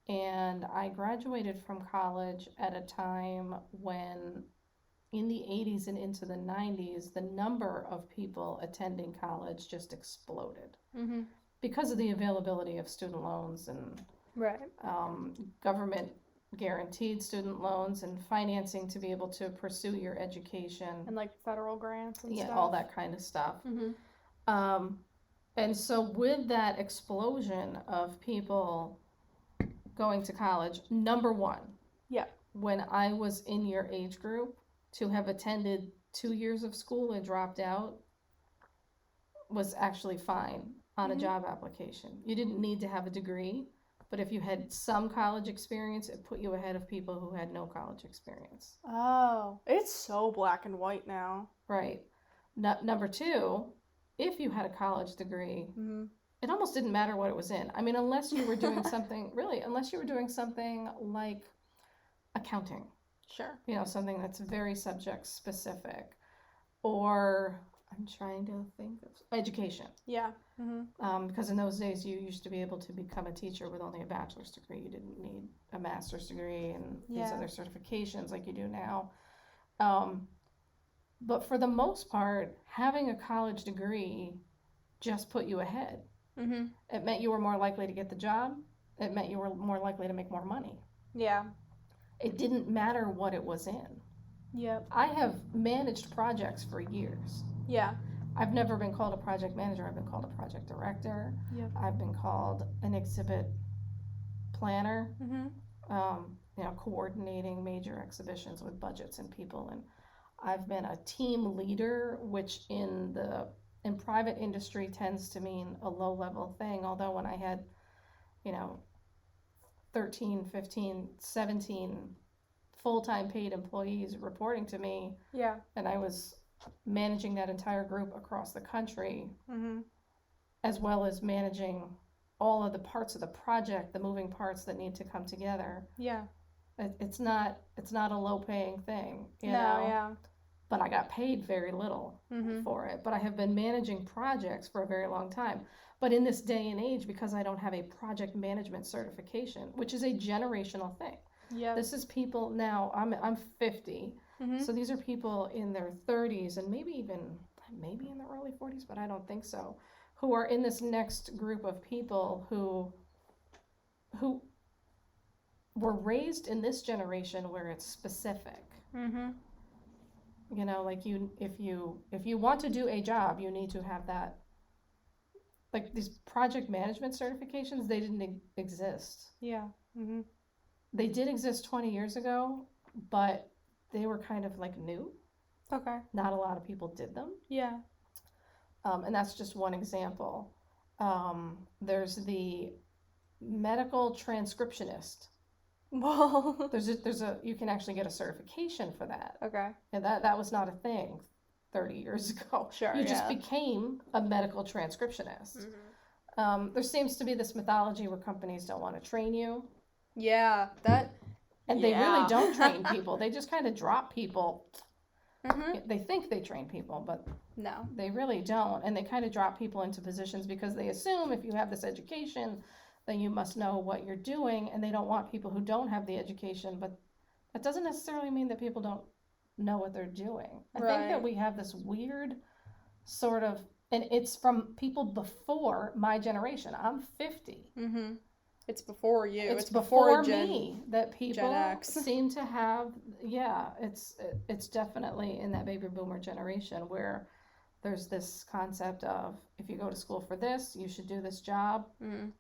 And I graduated from college at a time when, in the 80s and into the 90s, the number of people attending college just exploded Mm-hmm. because of the availability of student loans and Right. government guaranteed student loans and financing to be able to pursue your education. And like federal grants and Yeah, stuff. all that kind of stuff. Mm-hmm. And so with that explosion of people going to college, number one, Yeah. when I was in your age group, to have attended 2 years of school and dropped out was actually fine on a job application. You didn't need to have a degree, but if you had some college experience, it put you ahead of people who had no college experience. Oh, it's so black and white now. Right. Number two, if you had a college degree, it almost didn't matter what it was in. I mean, unless you were doing something, really, unless you were doing something like accounting. Sure. You know, something that's very subject specific. Or, I'm trying to think of education. Yeah. Mm-hmm. Because in those days, you used to be able to become a teacher with only a bachelor's degree. You didn't need a master's degree and these other certifications like you do now. But for the most part, having a college degree just put you ahead. Mm-hmm. It meant you were more likely to get the job. It meant you were more likely to make more money. Yeah. It didn't matter what it was in. Yep. I have managed projects for years. Yeah. I've never been called a project manager. I've been called a project director. Yep. I've been called an exhibit planner. Mm-hmm. You know, coordinating major exhibitions with budgets and people. And I've been a team leader, which in private industry tends to mean a low-level thing. Although when I had, you know, 13, 15, 17 full-time paid employees reporting to me. Yeah. And I was managing that entire group across the country, Mm-hmm. as well as managing all of the parts of the project, the moving parts that need to come together. Yeah. It's not a low-paying thing, you No, know? yeah. But I got paid very little for it. But I have been managing projects for a very long time. But in this day and age, because I don't have a project management certification, which is a generational thing. Yeah. This is people now, I'm 50. Mm-hmm. So these are people in their 30s and maybe in their early 40s, but I don't think so, who are in this next group of people who were raised in this generation where it's specific. Mm-hmm. You know, like if you want to do a job, you need to have that. Like these project management certifications, they didn't exist. Yeah. Mm-hmm. They did exist 20 years ago, but they were kind of like new. Okay. Not a lot of people did them. Yeah. And that's just one example. There's the medical transcriptionist. Well. There's a you can actually get a certification for that. Okay. And that was not a thing 30 years ago. Sure. You just became a medical transcriptionist. Mm-hmm. There seems to be this mythology where companies don't want to train you. Yeah. That. And they really don't train people. They just kind of drop people. Mm-hmm. They think they train people, but No. they really don't. And they kind of drop people into positions because they assume if you have this education, then you must know what you're doing. And they don't want people who don't have the education. But that doesn't necessarily mean that people don't know what they're doing. I think that we have this weird sort of, and it's from people before my generation. I'm 50. Mm-hmm. It's before you. It's before Gen, me that people Gen X. seem to have. Yeah, it's definitely in that baby boomer generation where there's this concept of if you go to school for this, you should do this job. Mm.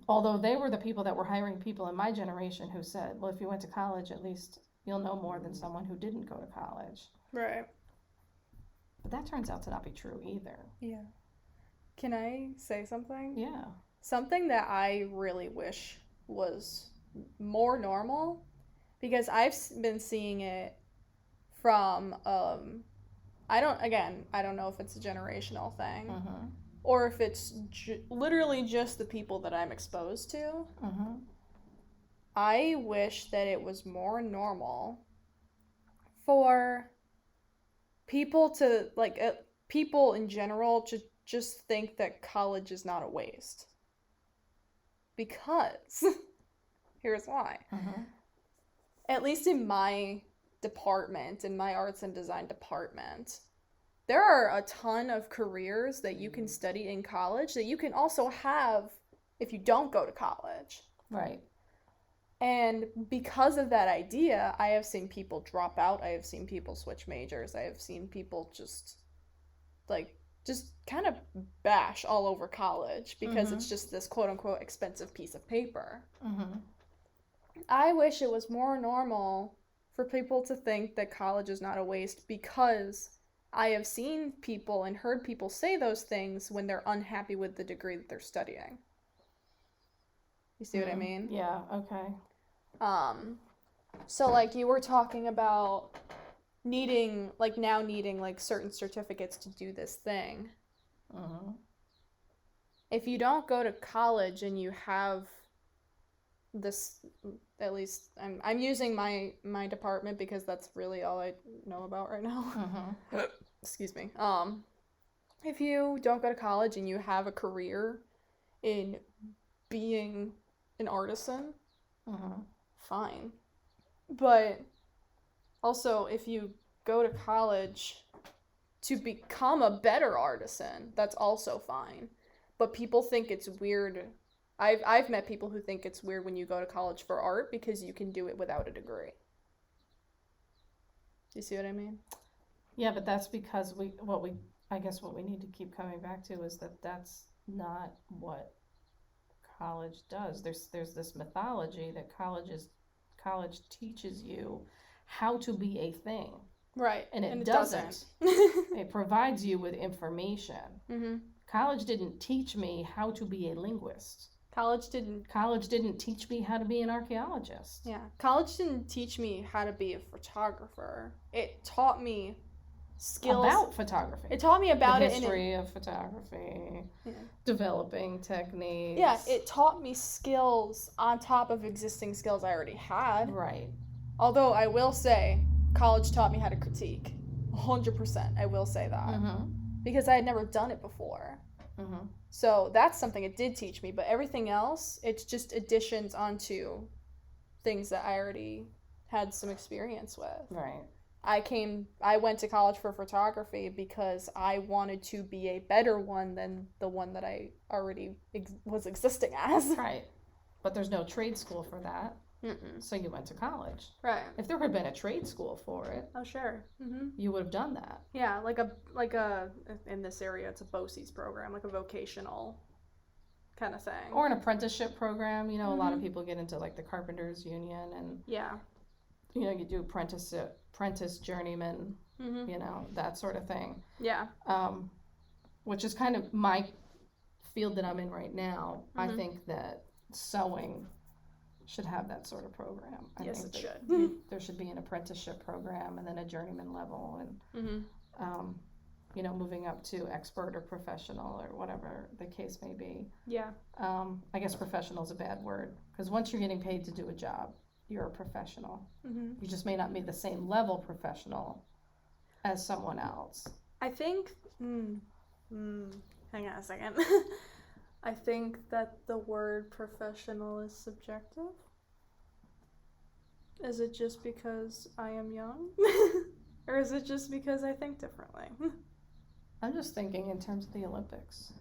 Although they were the people that were hiring people in my generation who said, well, if you went to college, at least you'll know more than someone who didn't go to college. Right. But that turns out to not be true either. Yeah. Can I say something? Yeah. Something that I really wish was more normal, because I've been seeing it from, I don't know if it's a generational thing, or if it's literally just the people that I'm exposed to, I wish that it was more normal for people to, like, people in general to just think that college is not a waste. Because, here's why. At least in my department, in my arts and design department, there are a ton of careers that you can study in college that you can also have if you don't go to college. Right. And because of that idea, I have seen people drop out. I have seen people switch majors. I have seen people just kind of bash all over college because it's just this quote-unquote expensive piece of paper. I wish it was more normal for people to think that college is not a waste, because I have seen people and heard people say those things when they're unhappy with the degree that they're studying. You see what I mean? Yeah, okay. So, like, you were talking about needing certain certificates to do this thing. If you don't go to college and you have this, at least I'm using my department because that's really all I know about right now. Excuse me. If you don't go to college and you have a career in being an artisan, fine. But also, if you go to college to become a better artisan, that's also fine. But people think it's weird. I've met people who think it's weird when you go to college for art because you can do it without a degree. You see what I mean? Yeah, but that's because what we need to keep coming back to is that that's not what college does. There's this mythology that college teaches you how to be a thing. Right. And it doesn't. It provides you with information. College didn't teach me how to be a linguist. College didn't teach me how to be an archaeologist. Yeah. College didn't teach me how to be a photographer. It taught me skills about photography. It taught me about the history of photography, developing techniques. Yeah, it taught me skills on top of existing skills I already had. Right. Although I will say, college taught me how to critique. 100%, I will say that. Because I had never done it before. So that's something it did teach me, but everything else, it's just additions onto things that I already had some experience with. Right. I went to college for photography because I wanted to be a better one than the one that I already was existing as. Right. But there's no trade school for that. So you went to college. Right. If there had been a trade school for it, oh sure, you would have done that. Yeah, like a in this area it's a BOCES program, like a vocational kind of thing, or an apprenticeship program. You know, a lot of people get into like the carpenters union, and you know, you do apprentice journeyman, you know, that sort of thing. Yeah. Which is kind of my field that I'm in right now. I think that sewing should have that sort of program. I yes, think it should. There should be an apprenticeship program and then a journeyman level, and you know, moving up to expert or professional or whatever the case may be. Yeah. I guess professional is a bad word, because once you're getting paid to do a job, you're a professional. You just may not be the same level professional as someone else. I think, hang on a second. I think that the word professional is subjective. Is it just because I am young? Or is it just because I think differently? I'm just thinking in terms of the Olympics.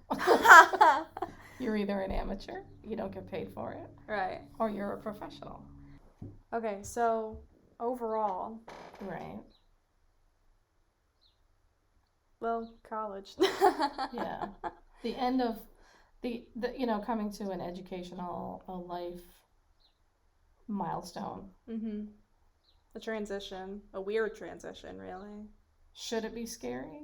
You're either an amateur, you don't get paid for it. Right. Or you're a professional. Okay, so overall. Right. Well, college. Yeah. The end of the you know, coming to an educational, a life milestone. A transition, a weird transition, really. Should it be scary?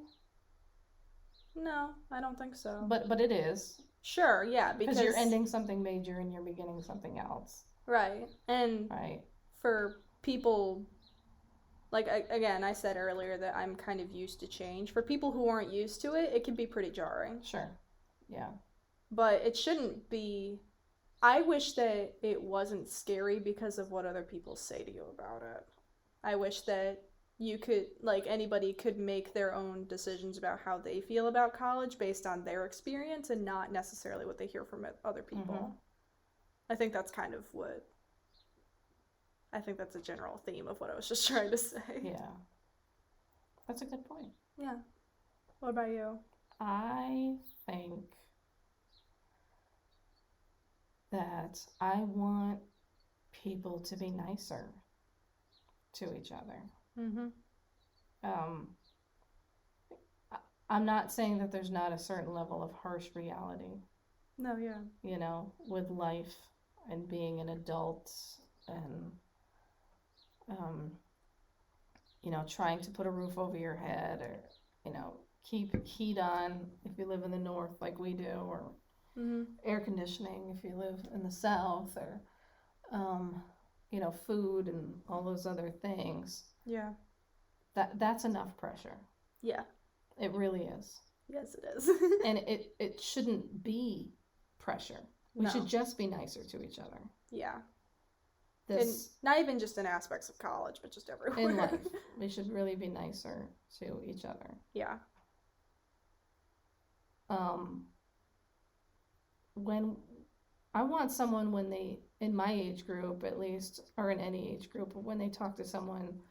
No, I don't think so. But it is. Sure, yeah, because you're ending something major and you're beginning something else. Right. And right. For people, like, again, I said earlier that I'm kind of used to change. For people who aren't used to it, it can be pretty jarring. Sure. Yeah. But it shouldn't be. I wish that it wasn't scary because of what other people say to you about it. I wish that you could, like, anybody could make their own decisions about how they feel about college based on their experience and not necessarily what they hear from other people. Mm-hmm. I think that's kind of what. I think that's a general theme of what I was just trying to say. Yeah. That's a good point. Yeah. What about you? I think that I want people to be nicer to each other. Mm-hmm. I'm not saying that there's not a certain level of harsh reality, No, yeah. you know, with life and being an adult and, you know, trying to put a roof over your head or, you know, keep heat on if you live in the north like we do, or air conditioning if you live in the south, or, you know, food and all those other things. Yeah. That's enough pressure. Yeah. It really is. Yes, it is. And it shouldn't be pressure. We No. should just be nicer to each other. Yeah. This And not even just in aspects of college, but just everywhere. in life, we should really be nicer to each other. Yeah. When I want someone, when they, in my age group at least, or in any age group, when they talk to someone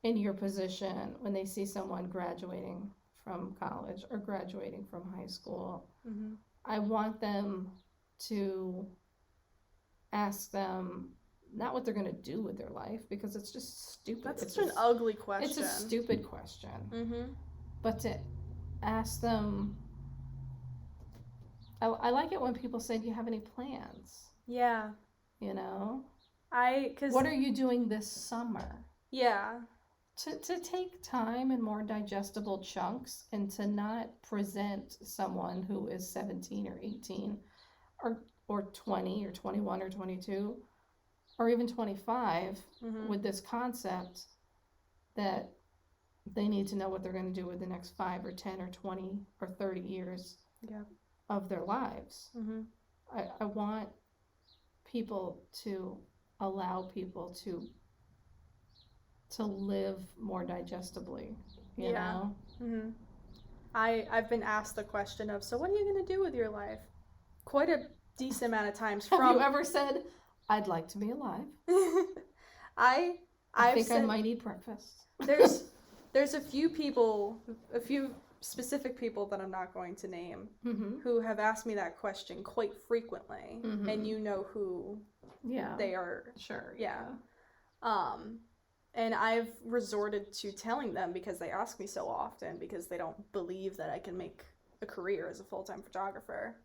in your position, when they see someone graduating from college or graduating from high school, I want them to ask them not what they're going to do with their life, because it's just stupid. That's such an ugly question. It's a stupid question. But to ask them, I like it when people say, do you have any plans? Yeah. You know? Cause what are you doing this summer? Yeah. To take time in more digestible chunks, and to not present someone who is 17 or 18 or 20 or 21 or 22 or even 25 with this concept that they need to know what they're going to do with the next 5 or 10 or 20 or 30 years of their lives. I want people to allow people to live more digestibly, you know? I've been asked the question of, so what are you going to do with your life? Quite a decent amount of times. Have you ever said, I'd like to be alive? I think I might eat breakfast. There's a few specific people that I'm not going to name who have asked me that question quite frequently, and you know who they are. Sure. Yeah. And I've resorted to telling them, because they ask me so often, because they don't believe that I can make a career as a full-time photographer.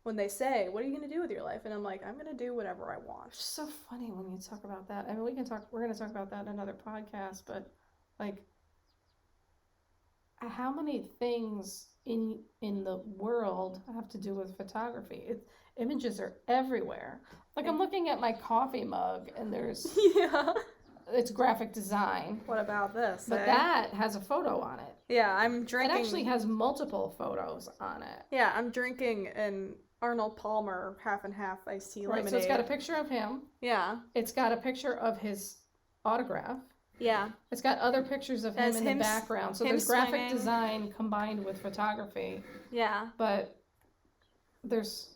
When they say, what are you going to do with your life? And I'm like, I'm going to do whatever I want. It's so funny when you talk about that. I mean, we're going to talk about that in another podcast, but like, how many things in the world have to do with photography? Images are everywhere. Like, I'm looking at my coffee mug, and there's it's graphic design. What about this? But that has a photo on it. Yeah, I'm drinking. It actually has multiple photos on it. Yeah, I'm drinking an Arnold Palmer half and half iced tea lemonade. Right, so it's got a picture of him. Yeah. It's got a picture of his autograph. Yeah. It's got other pictures of him in the background. So there's graphic design combined with photography. Yeah. But there's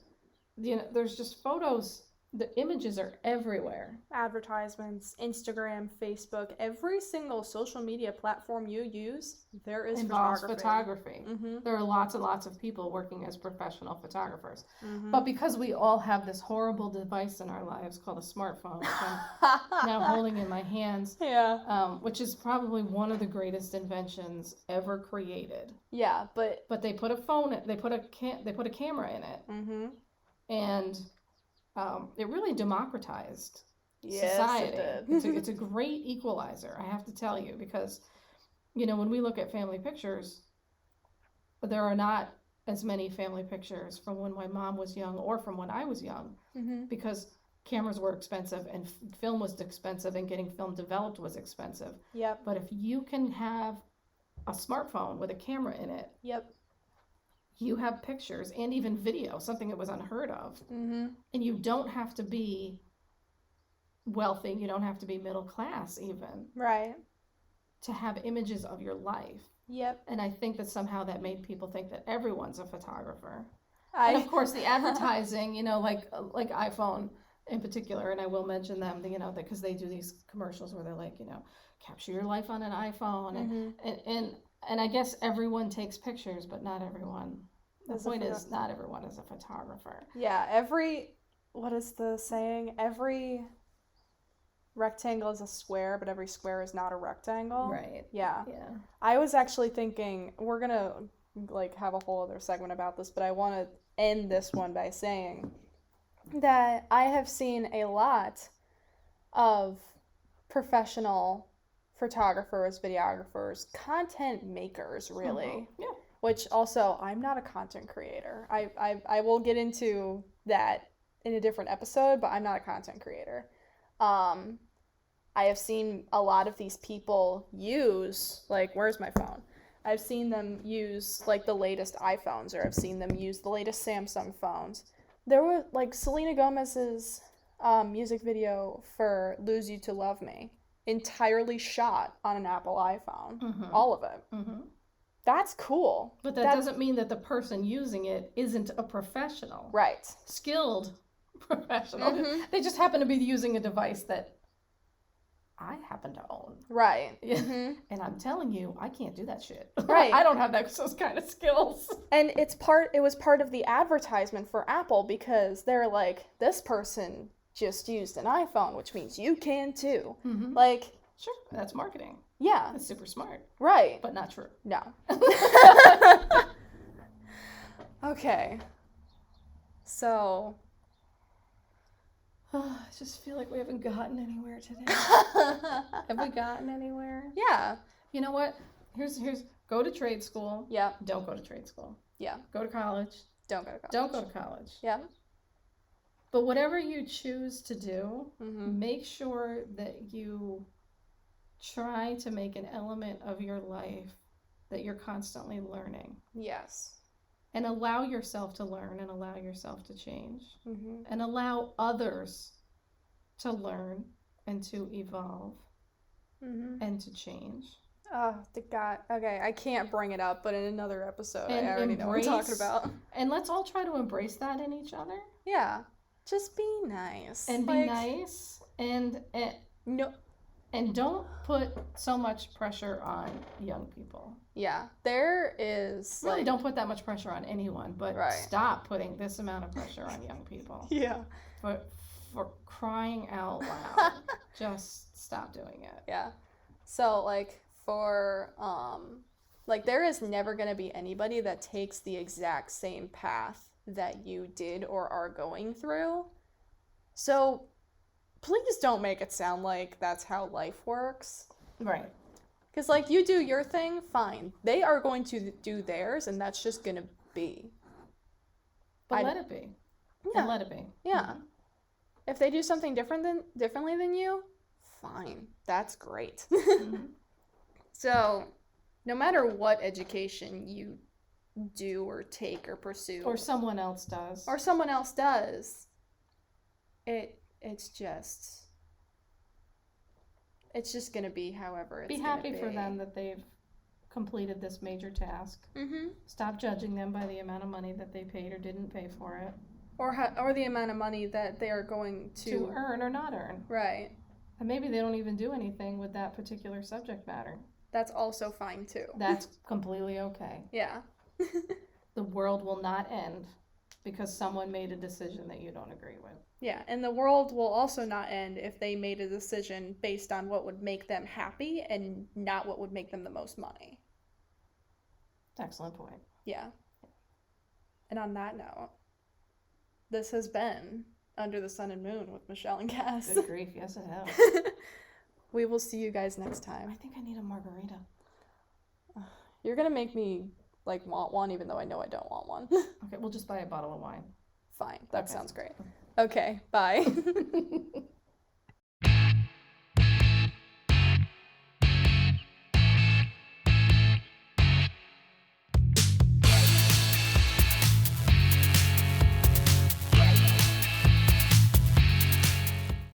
just photos. The images are everywhere. Advertisements, Instagram, Facebook, every single social media platform you use, there is photography. There are lots and lots of people working as professional photographers. But because we all have this horrible device in our lives called a smartphone, which I'm now holding in my hands, which is probably one of the greatest inventions ever created. Yeah, but they put a camera in it, and it really democratized society. It did. It's a great equalizer, I have to tell you, because, you know, when we look at family pictures, there are not as many family pictures from when my mom was young or from when I was young, because cameras were expensive and film was expensive and getting film developed was expensive. Yep. But if you can have a smartphone with a camera in it, you have pictures and even video, something that was unheard of. Mm-hmm. And you don't have to be wealthy, you don't have to be middle class even. Right. To have images of your life. Yep. And I think that somehow that made people think that everyone's a photographer. And of course the advertising, you know, like iPhone in particular, and I will mention them, you know, because they do these commercials where they're like, you know, capture your life on an iPhone. Mm-hmm. And I guess everyone takes pictures, but not everyone. The point is, not everyone is a photographer. Yeah, what is the saying? Every rectangle is a square, but every square is not a rectangle. Right. Yeah. Yeah. I was actually thinking, we're going to like have a whole other segment about this, but I want to end this one by saying that I have seen a lot of professional photographers, videographers, content makers, really. Yeah. Which also, I'm not a content creator. I will get into that in a different episode, but I'm not a content creator. I have seen a lot of these people use, like, where's my phone? I've seen them use, like, the latest iPhones, or I've seen them use the latest Samsung phones. There were, like, Selena Gomez's music video for Lose You to Love Me, entirely shot on an Apple iPhone. Mm-hmm. All of it. Mm-hmm. That's cool. But that doesn't mean that the person using it isn't a professional. Right. Skilled professional. Mm-hmm. They just happen to be using a device that I happen to own. Right. Yeah. Mm-hmm. And I'm telling you, I can't do that shit. Right. I don't have those kind of skills. And it was part of the advertisement for Apple, because they're like, this person just used an iPhone, which means you can too. Mm-hmm. Like, sure, that's marketing. Yeah. That's super smart. Right. But not true. No. Okay. So. I just feel like we haven't gotten anywhere today. Have we gotten anywhere? Yeah. You know what? Here's go to trade school. Yeah. Don't go to trade school. Yeah. Go to college. Don't go to college. Don't go to college. Yeah. But whatever you choose to do, Mm-hmm. make sure that you try to make an element of your life that you're constantly learning. Yes. And allow yourself to learn and allow yourself to change. Mm-hmm. And allow others to learn and to evolve Mm-hmm. and to change. Oh, God. Okay, I can't bring it up, but in another episode, And I already know what I'm talking about. And let's all try to embrace that in each other. Yeah. Just be nice. And be nice. And No. And don't put so much pressure on young people. Yeah. There is, Really, don't put that much pressure on anyone, but Right. stop putting this amount of pressure on young people. Yeah. For crying out loud. Just stop doing it. Yeah. So, like, there is never going to be anybody that takes the exact same path that you did or are going through. So, please don't make it sound like that's how life works. Right. Because, like, you do your thing, fine. They are going to do theirs, and that's just going to be. But let it be. Yeah. And let it be. Yeah. Mm-hmm. If they do something differently than you, fine. That's great. Mm-hmm. So, no matter what education you do or take or pursue, Or someone else does. it's just gonna be however it's be gonna happy for them that they've completed this major task. Mm-hmm. Stop judging them by the amount of money that they paid or didn't pay for it. Or the amount of money that they are going To earn or not earn. Right. And maybe they don't even do anything with that particular subject matter. That's also fine too. That's completely okay. Yeah. The world will not end because someone made a decision that you don't agree with. Yeah, and the world will also not end if they made a decision based on what would make them happy and not what would make them the most money. Excellent point. Yeah. And on that note, this has been Under the Sun and Moon with Michelle and Kes. Good grief, yes it has. We will see you guys next time. I think I need a margarita. You're gonna make me, like, want one even though I know I don't want one. Okay, we'll just buy a bottle of wine. Fine, that Okay. sounds great. Okay, bye.